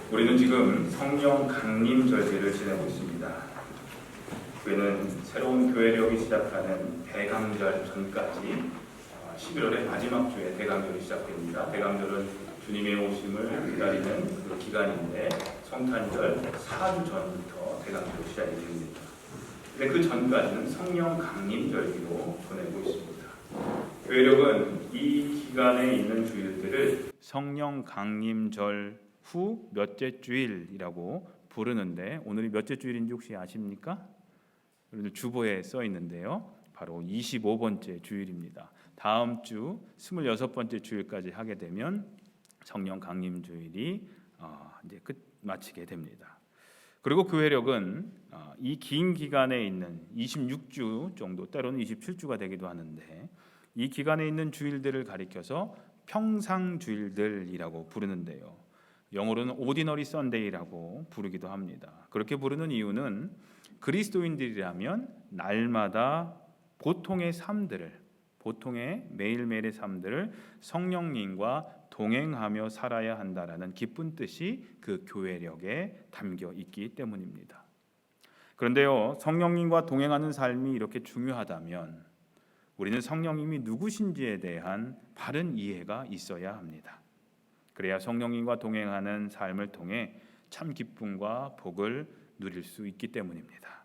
우리는 지금 성령 강림 절기를 지내고 있습니다. 교회는 새로운 교회력이 시작하는 대강절 전까지 11월의 마지막 주에 대강절이 시작됩니다. 대강절은 주님의 오심을 기다리는 그 기간인데 성탄절 4주 전부터 대강절이 시작이 됩니다. 근데 그 전까지는 성령 강림 절기로 보내고 있습니다. 교회력은 이 기간에 있는 주일들을 성령 강림절 후 몇째 주일이라고 부르는데 오늘이 몇째 주일인지 혹시 아십니까? 오늘 주보에 써 있는데요. 바로 25번째 주일입니다. 다음 주 26번째 주일까지 하게 되면 성령 강림 주일이 이제 마치게 됩니다. 그리고 교회력은 이 긴 기간에 있는 26주 정도, 때로는 27주가 되기도 하는데 이 기간에 있는 주일들을 가리켜서 평상 주일들이라고 부르는데요. 영어로는 Ordinary Sunday라고 부르기도 합니다. 그렇게 부르는 이유는 그리스도인들이라면 날마다 보통의 매일매일의 삶들을 성령님과 동행하며 살아야 한다라는 깊은 뜻이 그 교회력에 담겨 있기 때문입니다. 그런데요, 성령님과 동행하는 삶이 이렇게 중요하다면 우리는 성령님이 누구신지에 대한 바른 이해가 있어야 합니다. 그래야 성령님과 동행하는 삶을 통해 참 기쁨과 복을 누릴 수 있기 때문입니다.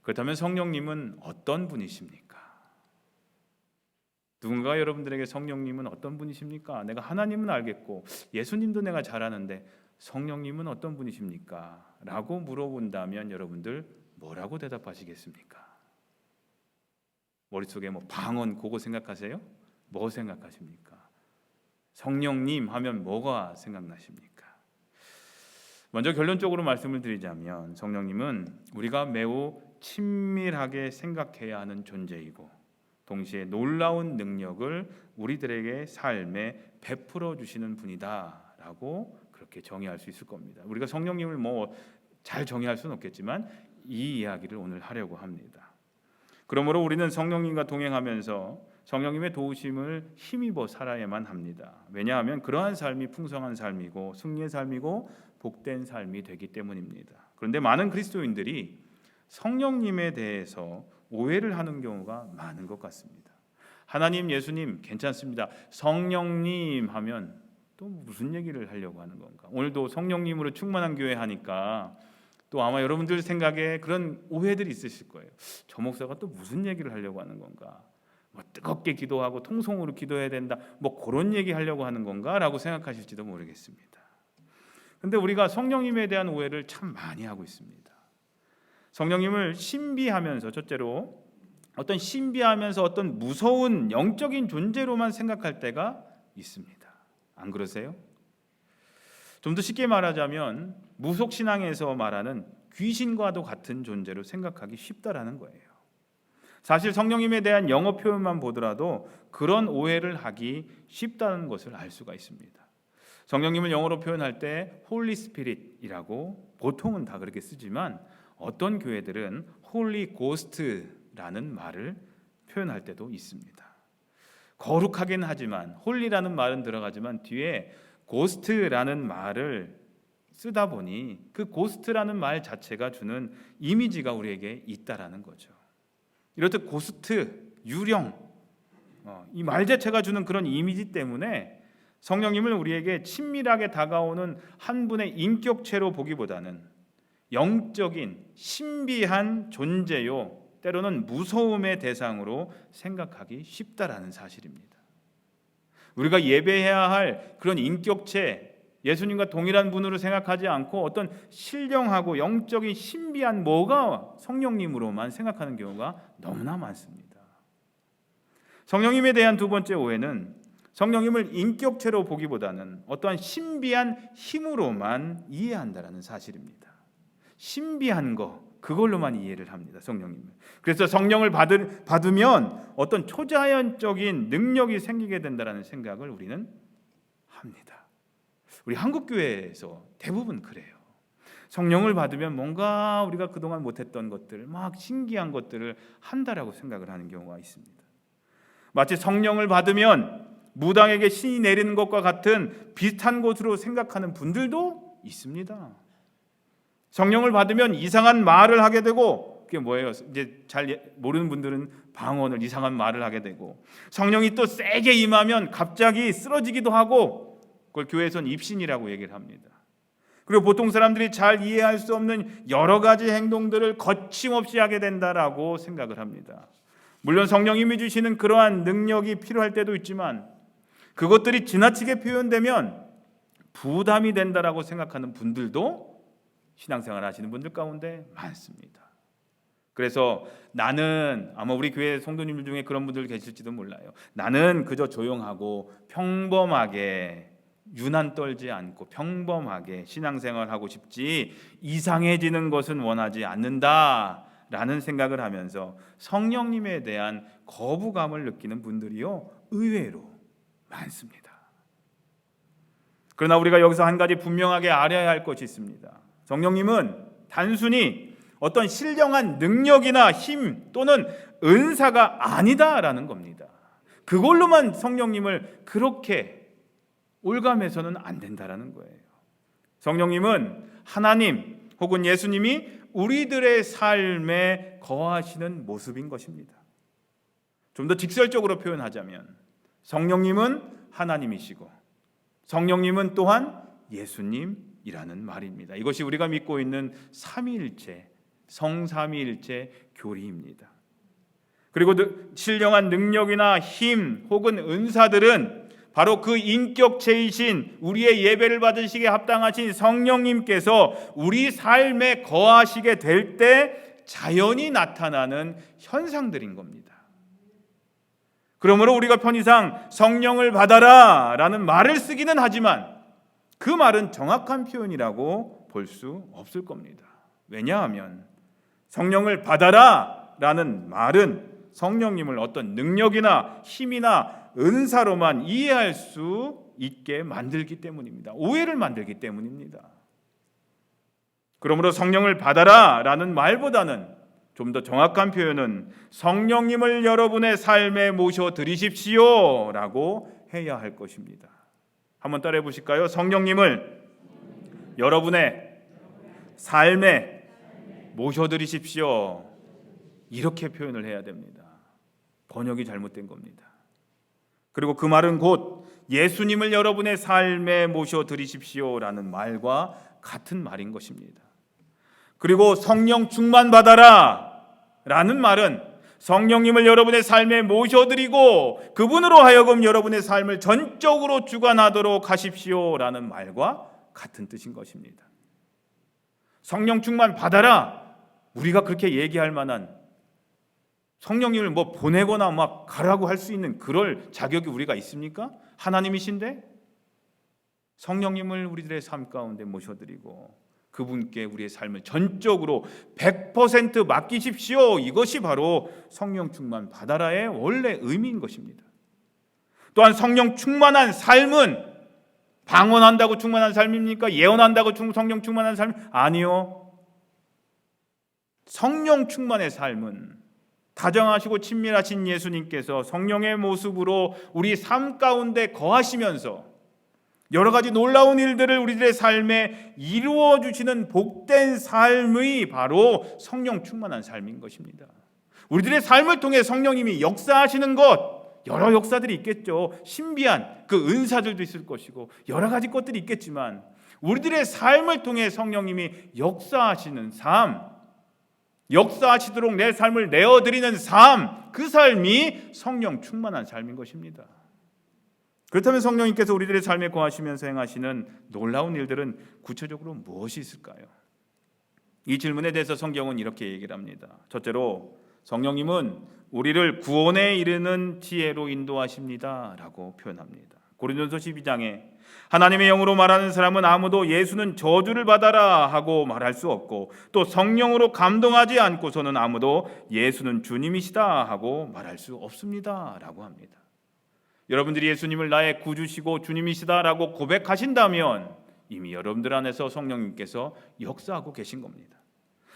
그렇다면 성령님은 어떤 분이십니까? 누군가 여러분들에게 성령님은 어떤 분이십니까? 내가 하나님은 알겠고 예수님도 내가 잘 아는데 성령님은 어떤 분이십니까? 라고 물어본다면 여러분들 뭐라고 대답하시겠습니까? 머릿속에 방언 그거 생각하세요? 뭐 생각하십니까? 성령님 하면 뭐가 생각나십니까? 먼저 결론적으로 말씀을 드리자면 성령님은 우리가 매우 친밀하게 생각해야 하는 존재이고 동시에 놀라운 능력을 우리들에게 삶에 베풀어 주시는 분이다라고 그렇게 정의할 수 있을 겁니다. 우리가 성령님을 잘 정의할 수는 없겠지만 이 이야기를 오늘 하려고 합니다. 그러므로 우리는 성령님과 동행하면서 성령님의 도우심을 힘입어 살아야만 합니다. 왜냐하면 그러한 삶이 풍성한 삶이고 승리의 삶이고 복된 삶이 되기 때문입니다. 그런데 많은 그리스도인들이 성령님에 대해서 오해를 하는 경우가 많은 것 같습니다. 하나님, 예수님 괜찮습니다. 성령님 하면 또 무슨 얘기를 하려고 하는 건가? 오늘도 성령님으로 충만한 교회 하니까 또 아마 여러분들 생각에 그런 오해들이 있으실 거예요. 저 목사가 또 무슨 얘기를 하려고 하는 건가? 뜨겁게 기도하고 통성으로 기도해야 된다. 그런 얘기 하려고 하는 건가? 라고 생각하실지도 모르겠습니다. 그런데 우리가 성령님에 대한 오해를 참 많이 하고 있습니다. 성령님을 신비하면서 첫째로 신비하면서 어떤 무서운 영적인 존재로만 생각할 때가 있습니다. 안 그러세요? 좀 더 쉽게 말하자면 무속신앙에서 말하는 귀신과도 같은 존재로 생각하기 쉽다라는 거예요. 사실 성령님에 대한 영어 표현만 보더라도 그런 오해를 하기 쉽다는 것을 알 수가 있습니다. 성령님을 영어로 표현할 때 Holy Spirit이라고 보통은 다 그렇게 쓰지만 어떤 교회들은 Holy Ghost라는 말을 표현할 때도 있습니다. 거룩하긴 하지만 Holy라는 말은 들어가지만 뒤에 Ghost라는 말을 쓰다 보니 그 Ghost라는 말 자체가 주는 이미지가 우리에게 있다라는 거죠. 이렇듯 고스트, 유령, 이 말 자체가 주는 그런 이미지 때문에 성령님을 우리에게 친밀하게 다가오는 한 분의 인격체로 보기보다는 영적인 신비한 존재요, 때로는 무서움의 대상으로 생각하기 쉽다라는 사실입니다. 우리가 예배해야 할 그런 인격체, 예수님과 동일한 분으로 생각하지 않고 어떤 신령하고 영적인 신비한 뭐가 성령님으로만 생각하는 경우가 너무나 많습니다. 성령님에 대한 두 번째 오해는 성령님을 인격체로 보기보다는 어떠한 신비한 힘으로만 이해한다는 사실입니다. 신비한 거 그걸로만 이해를 합니다. 성령님을. 그래서 성령을 받으면 어떤 초자연적인 능력이 생기게 된다는 생각을 우리는 합니다. 우리 한국교회에서 대부분 그래요. 성령을 받으면 뭔가 우리가 그동안 못했던 것들, 신기한 것들을 한다라고 생각을 하는 경우가 있습니다. 마치 성령을 받으면 무당에게 신이 내리는 것과 같은 비슷한 것으로 생각하는 분들도 있습니다. 성령을 받으면 이상한 말을 하게 되고, 그게 뭐예요? 이제 잘 모르는 분들은 방언을, 이상한 말을 하게 되고, 성령이 또 세게 임하면 갑자기 쓰러지기도 하고, 그걸 교회에서는 입신이라고 얘기를 합니다. 그리고 보통 사람들이 잘 이해할 수 없는 여러 가지 행동들을 거침없이 하게 된다라고 생각을 합니다. 물론 성령님이 주시는 그러한 능력이 필요할 때도 있지만, 그것들이 지나치게 표현되면 부담이 된다라고 생각하는 분들도 신앙생활 하시는 분들 가운데 많습니다. 그래서 나는, 아마 우리 교회 성도님들 중에 그런 분들 계실지도 몰라요. 나는 그저 조용하고 평범하게, 유난 떨지 않고 평범하게 신앙생활하고 싶지 이상해지는 것은 원하지 않는다라는 생각을 하면서 성령님에 대한 거부감을 느끼는 분들이요, 의외로 많습니다. 그러나 우리가 여기서 한 가지 분명하게 알아야 할 것이 있습니다. 성령님은 단순히 어떤 신령한 능력이나 힘 또는 은사가 아니다라는 겁니다. 그걸로만 성령님을 그렇게 올감해서는 안 된다라는 거예요. 성령님은 하나님 혹은 예수님이 우리들의 삶에 거하시는 모습인 것입니다. 좀 더 직설적으로 표현하자면 성령님은 하나님이시고 성령님은 또한 예수님이라는 말입니다. 이것이 우리가 믿고 있는 삼위일체, 성삼위일체 교리입니다. 그리고 신령한 능력이나 힘 혹은 은사들은 바로 그 인격체이신 우리의 예배를 받으시기에 합당하신 성령님께서 우리 삶에 거하시게 될 때 자연히 나타나는 현상들인 겁니다. 그러므로 우리가 편의상 성령을 받아라 라는 말을 쓰기는 하지만 그 말은 정확한 표현이라고 볼 수 없을 겁니다. 왜냐하면 성령을 받아라 라는 말은 성령님을 어떤 능력이나 힘이나 은사로만 이해할 수 있게 만들기 때문입니다. 오해를 만들기 때문입니다. 그러므로 성령을 받아라 라는 말보다는 좀 더 정확한 표현은 성령님을 여러분의 삶에 모셔드리십시오 라고 해야 할 것입니다. 한번 따라해 보실까요? 성령님을 여러분의 삶에 모셔드리십시오. 이렇게 표현을 해야 됩니다. 번역이 잘못된 겁니다. 그리고 그 말은 곧 예수님을 여러분의 삶에 모셔드리십시오라는 말과 같은 말인 것입니다. 그리고 성령 충만 받아라 라는 말은 성령님을 여러분의 삶에 모셔드리고 그분으로 하여금 여러분의 삶을 전적으로 주관하도록 하십시오라는 말과 같은 뜻인 것입니다. 성령 충만 받아라, 우리가 그렇게 얘기할 만한, 성령님을 뭐 보내거나 막 가라고 할 수 있는 그럴 자격이 우리가 있습니까? 하나님이신데 성령님을 우리들의 삶 가운데 모셔드리고 그분께 우리의 삶을 전적으로 100% 맡기십시오. 이것이 바로 성령 충만 받아라의 원래 의미인 것입니다. 또한 성령 충만한 삶은 방언한다고 충만한 삶입니까? 예언한다고 성령 충만한 삶? 아니요. 성령 충만의 삶은 다정하시고 친밀하신 예수님께서 성령의 모습으로 우리 삶 가운데 거하시면서 여러 가지 놀라운 일들을 우리들의 삶에 이루어 주시는 복된 삶이 바로 성령 충만한 삶인 것입니다. 우리들의 삶을 통해 성령님이 역사하시는 것, 여러 역사들이 있겠죠. 신비한 그 은사들도 있을 것이고 여러 가지 것들이 있겠지만 우리들의 삶을 통해 성령님이 역사하시는 삶, 역사하시도록 내 삶을 내어드리는 삶, 그 삶이 성령 충만한 삶인 것입니다. 그렇다면 성령님께서 우리들의 삶에 거하시면서 행하시는 놀라운 일들은 구체적으로 무엇이 있을까요? 이 질문에 대해서 성경은 이렇게 얘기를 합니다. 첫째로 성령님은 우리를 구원에 이르는 지혜로 인도하십니다 라고 표현합니다. 고린도전서 12장에 하나님의 영으로 말하는 사람은 아무도 예수는 저주를 받아라 하고 말할 수 없고 또 성령으로 감동하지 않고서는 아무도 예수는 주님이시다 하고 말할 수 없습니다 라고 합니다. 여러분들이 예수님을 나의 구주시고 주님이시다라고 고백하신다면 이미 여러분들 안에서 성령님께서 역사하고 계신 겁니다.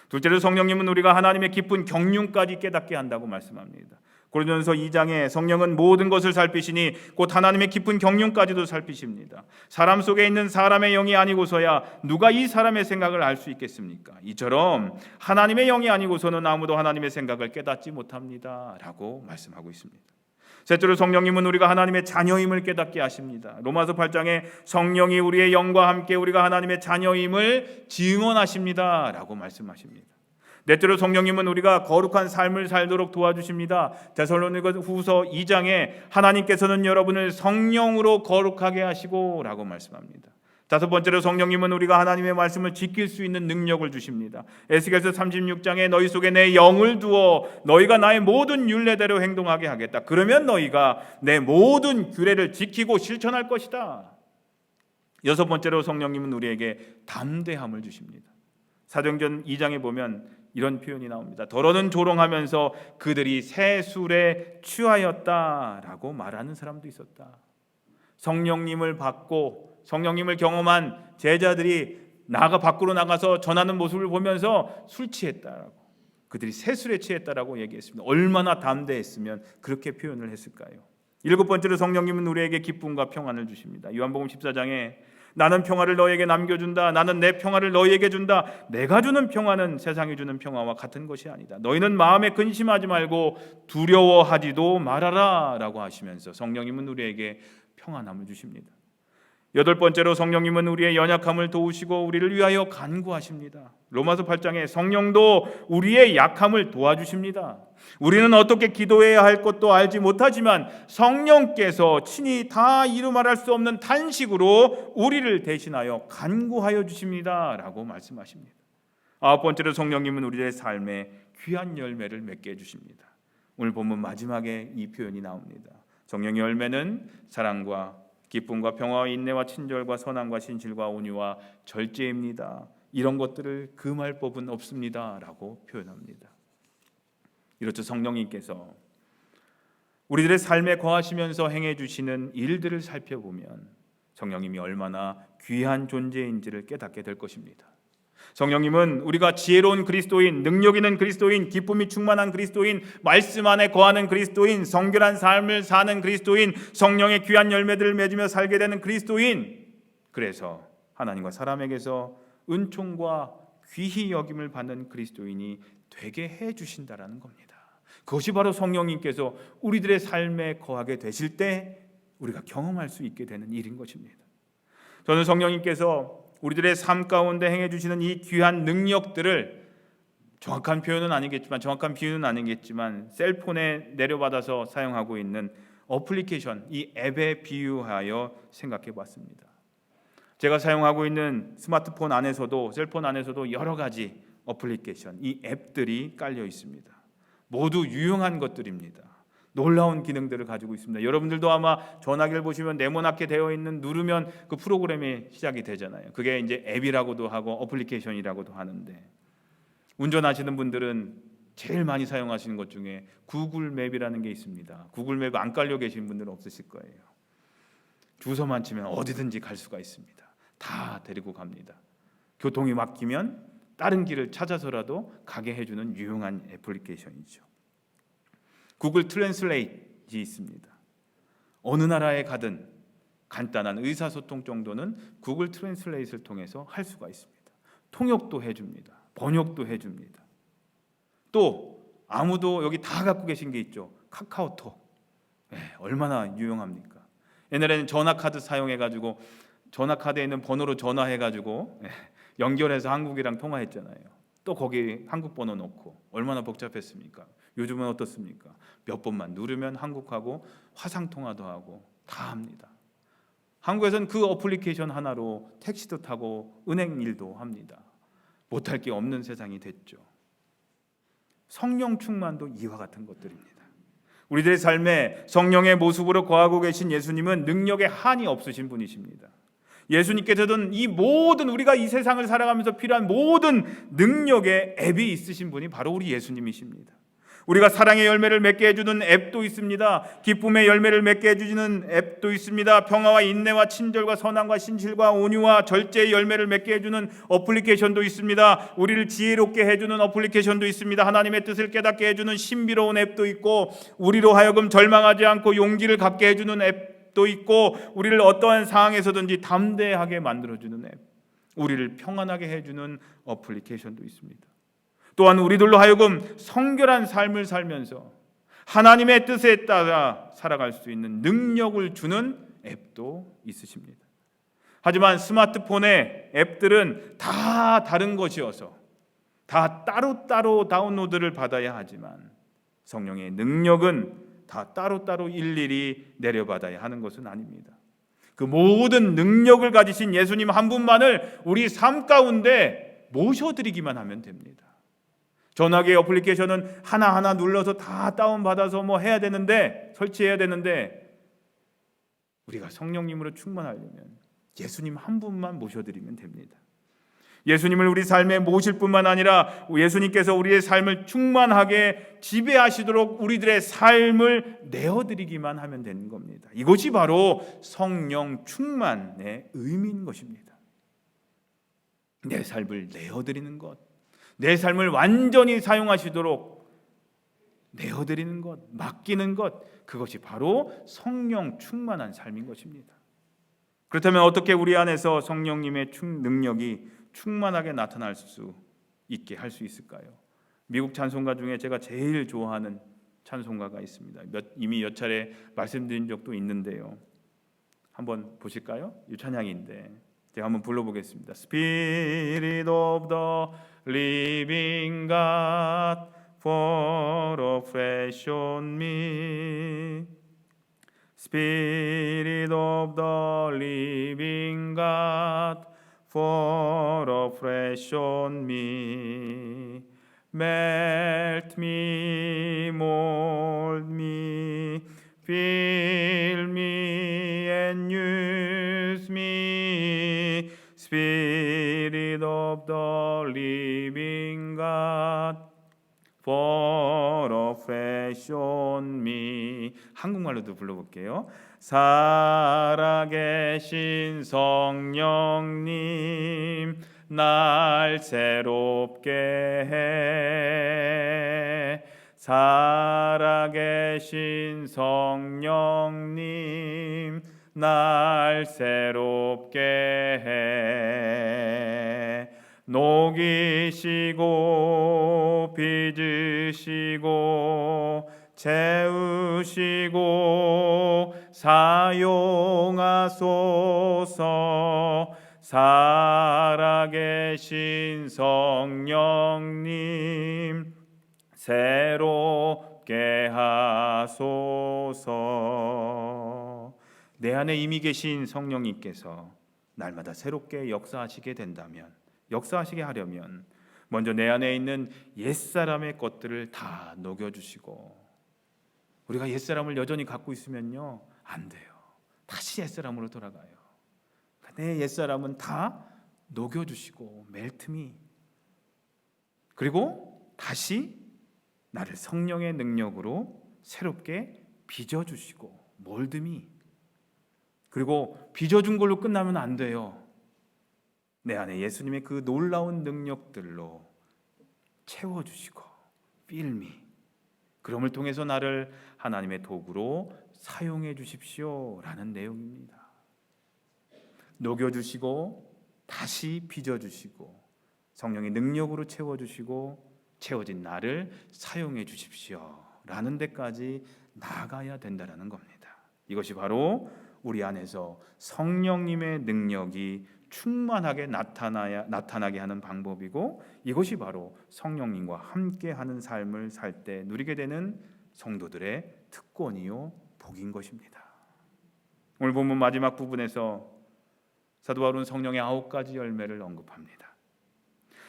둘째로 성령님은 우리가 하나님의 깊은 경륜까지 깨닫게 한다고 말씀합니다. 고린도전서 2장에 성령은 모든 것을 살피시니 곧 하나님의 깊은 경륜까지도 살피십니다. 사람 속에 있는 사람의 영이 아니고서야 누가 이 사람의 생각을 알 수 있겠습니까? 이처럼 하나님의 영이 아니고서는 아무도 하나님의 생각을 깨닫지 못합니다 라고 말씀하고 있습니다. 셋째로 성령님은 우리가 하나님의 자녀임을 깨닫게 하십니다. 로마서 8장에 성령이 우리의 영과 함께 우리가 하나님의 자녀임을 증언하십니다 라고 말씀하십니다. 넷째로 성령님은 우리가 거룩한 삶을 살도록 도와주십니다. 데살로니가후서 2장에 하나님께서는 여러분을 성령으로 거룩하게 하시고 라고 말씀합니다. 다섯 번째로 성령님은 우리가 하나님의 말씀을 지킬 수 있는 능력을 주십니다. 에스겔서 36장에 너희 속에 내 영을 두어 너희가 나의 모든 율례대로 행동하게 하겠다. 그러면 너희가 내 모든 규례를 지키고 실천할 것이다. 여섯 번째로 성령님은 우리에게 담대함을 주십니다. 사도행전 2장에 보면 이런 표현이 나옵니다. 더러는 조롱하면서 그들이 새 술에 취하였다라고 말하는 사람도 있었다. 성령님을 받고 성령님을 경험한 제자들이 밖으로 나가서 전하는 모습을 보면서 술 취했다라고, 그들이 새 술에 취했다라고 얘기했습니다. 얼마나 담대했으면 그렇게 표현을 했을까요? 일곱 번째로 성령님은 우리에게 기쁨과 평안을 주십니다. 요한복음 14장에 나는 평화를 너희에게 남겨준다. 나는 내 평화를 너희에게 준다. 내가 주는 평화는 세상이 주는 평화와 같은 것이 아니다. 너희는 마음에 근심하지 말고 두려워하지도 말아라 라고 하시면서 성령님은 우리에게 평안함을 주십니다. 여덟 번째로 성령님은 우리의 연약함을 도우시고 우리를 위하여 간구하십니다. 로마서 8장에 성령도 우리의 약함을 도와주십니다. 우리는 어떻게 기도해야 할 것도 알지 못하지만 성령께서 친히 다 이루 말할 수 없는 탄식으로 우리를 대신하여 간구하여 주십니다 라고 말씀하십니다. 아홉 번째로 성령님은 우리의 삶에 귀한 열매를 맺게 해주십니다. 오늘 본문 마지막에 이 표현이 나옵니다. 성령의 열매는 사랑과 기쁨과 평화와 인내와 친절과 선함과 신실과 온유와 절제입니다. 이런 것들을 금할 법은 없습니다 라고 표현합니다. 이렇듯 성령님께서 우리들의 삶에 거하시면서 행해 주시는 일들을 살펴보면 성령님이 얼마나 귀한 존재인지를 깨닫게 될 것입니다. 성령님은 우리가 지혜로운 그리스도인, 능력 있는 그리스도인, 기쁨이 충만한 그리스도인, 말씀 안에 거하는 그리스도인, 성결한 삶을 사는 그리스도인, 성령의 귀한 열매들을 맺으며 살게 되는 그리스도인, 그래서 하나님과 사람에게서 은총과 귀히 여김을 받는 그리스도인이 되게 해주신다라는 겁니다. 그것이 바로 성령님께서 우리들의 삶에 거하게 되실 때 우리가 경험할 수 있게 되는 일인 것입니다. 저는 성령님께서 우리들의 삶 가운데 행해 주시는 이 귀한 능력들을 정확한 표현은 아니겠지만, 정확한 비유는 아니겠지만 셀폰에 내려받아서 사용하고 있는 어플리케이션, 이 앱에 비유하여 생각해 봤습니다. 제가 사용하고 있는 스마트폰 안에서도, 셀폰 안에서도 여러 가지 어플리케이션, 이 앱들이 깔려 있습니다. 모두 유용한 것들입니다. 놀라운 기능들을 가지고 있습니다. 여러분들도 아마 전화기를 보시면 네모나게 되어 있는, 누르면 그 프로그램이 시작이 되잖아요. 그게 이제 앱이라고도 하고 어플리케이션이라고도 하는데, 운전하시는 분들은 제일 많이 사용하시는 것 중에 구글 맵이라는 게 있습니다. 구글 맵 안 깔려 계신 분들은 없으실 거예요. 주소만 치면 어디든지 갈 수가 있습니다. 다 데리고 갑니다. 교통이 막히면 다른 길을 찾아서라도 가게 해주는 유용한 애플리케이션이죠. 구글 트랜슬레이트이 있습니다. 어느 나라에 가든 간단한 의사소통 정도는 구글 트랜슬레이트를 통해서 할 수가 있습니다. 통역도 해줍니다. 번역도 해줍니다. 또 아무도 여기 다 갖고 계신 게 있죠. 카카오톡. 얼마나 유용합니까? 옛날에는 전화카드 사용해가지고 전화카드에 있는 번호로 전화해가지고 연결해서 한국이랑 통화했잖아요. 또 거기 한국 번호 넣고 얼마나 복잡했습니까? 요즘은 어떻습니까? 몇 번만 누르면 한국하고 화상통화도 하고 다 합니다. 한국에서는 그 어플리케이션 하나로 택시도 타고 은행 일도 합니다. 못할 게 없는 세상이 됐죠. 성령 충만도 이와 같은 것들입니다. 우리들의 삶에 성령의 모습으로 거하고 계신 예수님은 능력에 한이 없으신 분이십니다. 예수님께서는 이 모든, 우리가 이 세상을 살아가면서 필요한 모든 능력의 앱이 있으신 분이 바로 우리 예수님이십니다. 우리가 사랑의 열매를 맺게 해주는 앱도 있습니다. 기쁨의 열매를 맺게 해주는 앱도 있습니다. 평화와 인내와 친절과 선함과 신실과 온유와 절제의 열매를 맺게 해주는 어플리케이션도 있습니다. 우리를 지혜롭게 해주는 어플리케이션도 있습니다. 하나님의 뜻을 깨닫게 해주는 신비로운 앱도 있고, 우리로 하여금 절망하지 않고 용기를 갖게 해주는 앱도 있고, 우리를 어떠한 상황에서든지 담대하게 만들어주는 앱, 우리를 평안하게 해주는 어플리케이션도 있습니다. 또한 우리들로 하여금 성결한 삶을 살면서 하나님의 뜻에 따라 살아갈 수 있는 능력을 주는 앱도 있으십니다. 하지만 스마트폰의 앱들은 다 다른 것이어서 다 따로따로 다운로드를 받아야 하지만 성령의 능력은 다 따로따로 일일이 내려받아야 하는 것은 아닙니다. 그 모든 능력을 가지신 예수님 한 분만을 우리 삶 가운데 모셔드리기만 하면 됩니다. 전화기 어플리케이션은 하나하나 눌러서 다 다운받아서 해야 되는데, 설치해야 되는데, 우리가 성령님으로 충만하려면 예수님 한 분만 모셔드리면 됩니다. 예수님을 우리 삶에 모실 뿐만 아니라 예수님께서 우리의 삶을 충만하게 지배하시도록 우리들의 삶을 내어드리기만 하면 되는 겁니다. 이것이 바로 성령 충만의 의미인 것입니다. 내 삶을 내어드리는 것, 내 삶을 완전히 사용하시도록 내어드리는 것, 맡기는 것, 그것이 바로 성령 충만한 삶인 것입니다. 그렇다면 어떻게 우리 안에서 성령님의 능력이 충만하게 나타날 수 있게 할 수 있을까요? 미국 찬송가 중에 제가 제일 좋아하는 찬송가가 있습니다. 이미 몇 차례 말씀드린 적도 있는데요. 한번 보실까요? 이 찬양인데 제가 한번 불러보겠습니다. Spirit of the Living God, fall afresh on me. Spirit of the Living God, fall afresh on me. Melt me, mold me, fill me and use me. Spirit of the living God, fall afresh on me. 한국말로도 불러볼게요. 살아계신 성령님, 날 새롭게 해. 살아계신 성령님, 날 새롭게 해. 녹이시고 빚으시고 채우시고 사용하소서. 살아계신 성령님, 새롭게 하소서. 내 안에 이미 계신 성령님께서 날마다 새롭게 역사하시게 된다면, 역사하시게 하려면 먼저 내 안에 있는 옛사람의 것들을 다 녹여주시고, 우리가 옛사람을 여전히 갖고 있으면요 안 돼요. 다시 옛사람으로 돌아가요. 내 옛사람은 다 녹여주시고 멜트미, 그리고 다시 나를 성령의 능력으로 새롭게 빚어주시고 몰드미, 그리고 빚어준 걸로 끝나면 안 돼요. 내 안에 예수님의 그 놀라운 능력들로 채워주시고 필미, 그럼을 통해서 나를 하나님의 도구로 사용해 주십시오 라는 내용입니다. 녹여주시고 다시 빚어주시고 성령의 능력으로 채워주시고 채워진 나를 사용해 주십시오 라는 데까지 나아가야 된다는 겁니다. 이것이 바로 우리 안에서 성령님의 능력이 충만하게 나타나게 하는 방법이고, 이것이 바로 성령님과 함께하는 삶을 살 때 누리게 되는 성도들의 특권이요 복인 것입니다. 오늘 본문 마지막 부분에서 사도 바울은 성령의 9가지 열매를 언급합니다.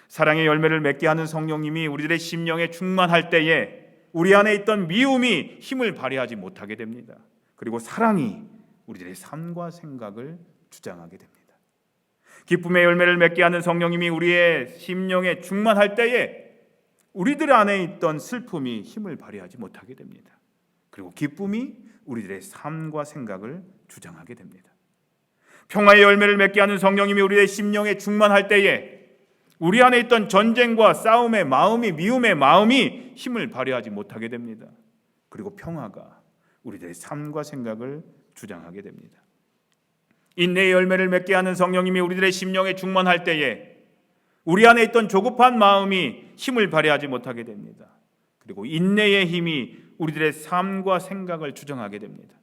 사랑의 열매를 맺게 하는 성령님이 우리들의 심령에 충만할 때에 우리 안에 있던 미움이 힘을 발휘하지 못하게 됩니다. 그리고 사랑이 우리들의 삶과 생각을 주장하게 됩니다. 기쁨의 열매를 맺게 하는 성령님이 우리의 심령에 충만할 때에 우리들 안에 있던 슬픔이 힘을 발휘하지 못하게 됩니다. 그리고 기쁨이 우리들의 삶과 생각을 주장하게 됩니다. 평화의 열매를 맺게 하는 성령님이 우리의 심령에 충만할 때에 우리 안에 있던 전쟁과 싸움의 마음이, 미움의 마음이 힘을 발휘하지 못하게 됩니다. 그리고 평화가 우리들의 삶과 생각을 주장하게 됩니다. 인내의 열매를 맺게 하는 성령님이 우리들의 심령에 충만할 때에 우리 안에 있던 조급한 마음이 힘을 발휘하지 못하게 됩니다. 그리고 인내의 힘이 우리들의 삶과 생각을 주장하게 됩니다.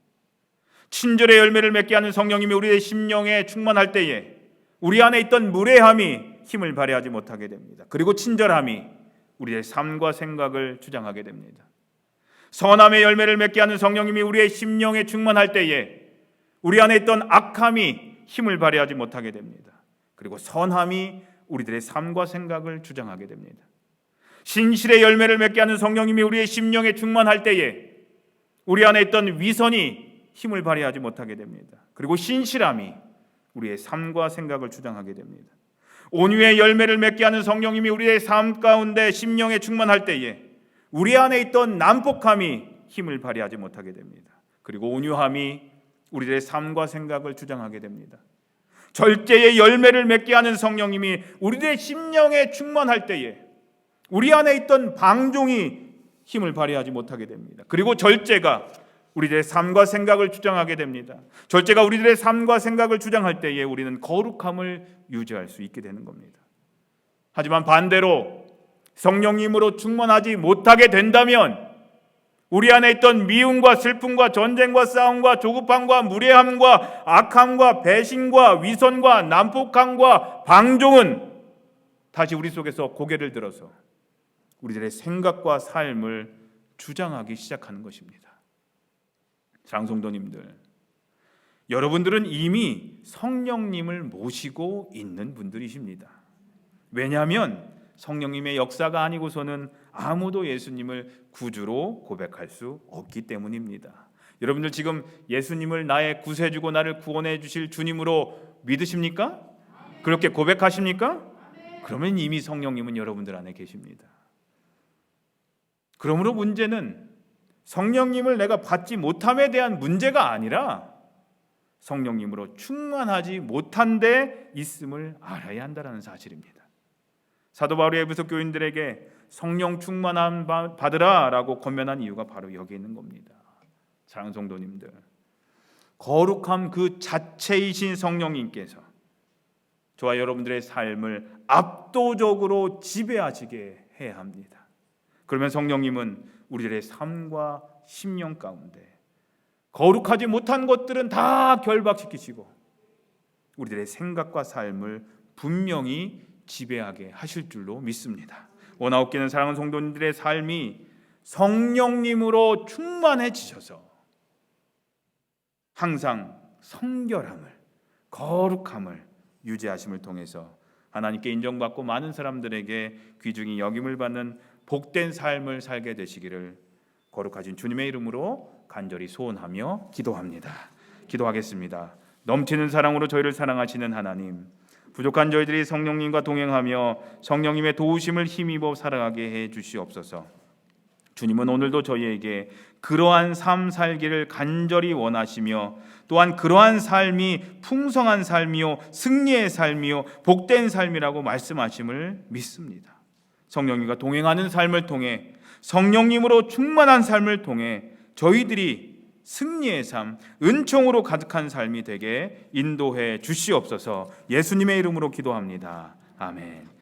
친절의 열매를 맺게 하는 성령님이 우리의 심령에 충만할 때에 우리 안에 있던 무례함이 힘을 발휘하지 못하게 됩니다. 그리고 친절함이 우리의 삶과 생각을 주장하게 됩니다. 선함의 열매를 맺게 하는 성령님이 우리의 심령에 충만할 때에 우리 안에 있던 악함이 힘을 발휘하지 못하게 됩니다. 그리고 선함이 우리들의 삶과 생각을 주장하게 됩니다. 신실의 열매를 맺게 하는 성령님이 우리의 심령에 충만할 때에 우리 안에 있던 위선이 힘을 발휘하지 못하게 됩니다. 그리고 신실함이 우리의 삶과 생각을 주장하게 됩니다. 온유의 열매를 맺게 하는 성령님이 우리의 삶 가운데 심령에 충만할 때에 우리 안에 있던 난폭함이 힘을 발휘하지 못하게 됩니다. 그리고 온유함이 우리들의 삶과 생각을 주장하게 됩니다. 절제의 열매를 맺게 하는 성령님이 우리들의 심령에 충만할 때에 우리 안에 있던 방종이 힘을 발휘하지 못하게 됩니다. 그리고 절제가 우리들의 삶과 생각을 주장하게 됩니다. 절제가 우리들의 삶과 생각을 주장할 때에 우리는 거룩함을 유지할 수 있게 되는 겁니다. 하지만 반대로 성령님으로 충만하지 못하게 된다면 우리 안에 있던 미움과 슬픔과 전쟁과 싸움과 조급함과 무례함과 악함과 배신과 위선과 난폭함과 방종은 다시 우리 속에서 고개를 들어서 우리들의 생각과 삶을 주장하기 시작하는 것입니다. 사랑하는 성도님들, 여러분들은 이미 성령님을 모시고 있는 분들이십니다. 왜냐하면 성령님의 역사가 아니고서는 아무도 예수님을 구주로 고백할 수 없기 때문입니다. 여러분들 지금 예수님을 나의 구세주고 나를 구원해 주실 주님으로 믿으십니까? 그렇게 고백하십니까? 그러면 이미 성령님은 여러분들 안에 계십니다. 그러므로 문제는 성령님을 내가 받지 못함에 대한 문제가 아니라 성령님으로 충만하지 못한 데 있음을 알아야 한다는 사실입니다. 사도 바울이 에베소 교인들에게 성령 충만함 받으라라고 권면한 이유가 바로 여기 있는 겁니다. 사랑하는 성도님들, 거룩함 그 자체이신 성령님께서 저와 여러분들의 삶을 압도적으로 지배하시게 해야 합니다. 그러면 성령님은 우리들의 삶과 심령 가운데 거룩하지 못한 것들은 다 결박시키시고 우리들의 생각과 삶을 분명히 지배하게 하실 줄로 믿습니다. 원하옵기는 사랑하는 성도님들의 삶이 성령님으로 충만해지셔서 항상 성결함을, 거룩함을 유지하심을 통해서 하나님께 인정받고 많은 사람들에게 귀중히 여김을 받는 복된 삶을 살게 되시기를 거룩하신 주님의 이름으로 간절히 소원하며 기도합니다. 기도하겠습니다. 넘치는 사랑으로 저희를 사랑하시는 하나님, 부족한 저희들이 성령님과 동행하며 성령님의 도우심을 힘입어 살아가게 해 주시옵소서. 주님은 오늘도 저희에게 그러한 삶 살기를 간절히 원하시며 또한 그러한 삶이 풍성한 삶이요 승리의 삶이요 복된 삶이라고 말씀하심을 믿습니다. 성령님과 동행하는 삶을 통해 성령님으로 충만한 삶을 통해 저희들이 승리의 삶, 은총으로 가득한 삶이 되게 인도해 주시옵소서. 예수님의 이름으로 기도합니다. 아멘.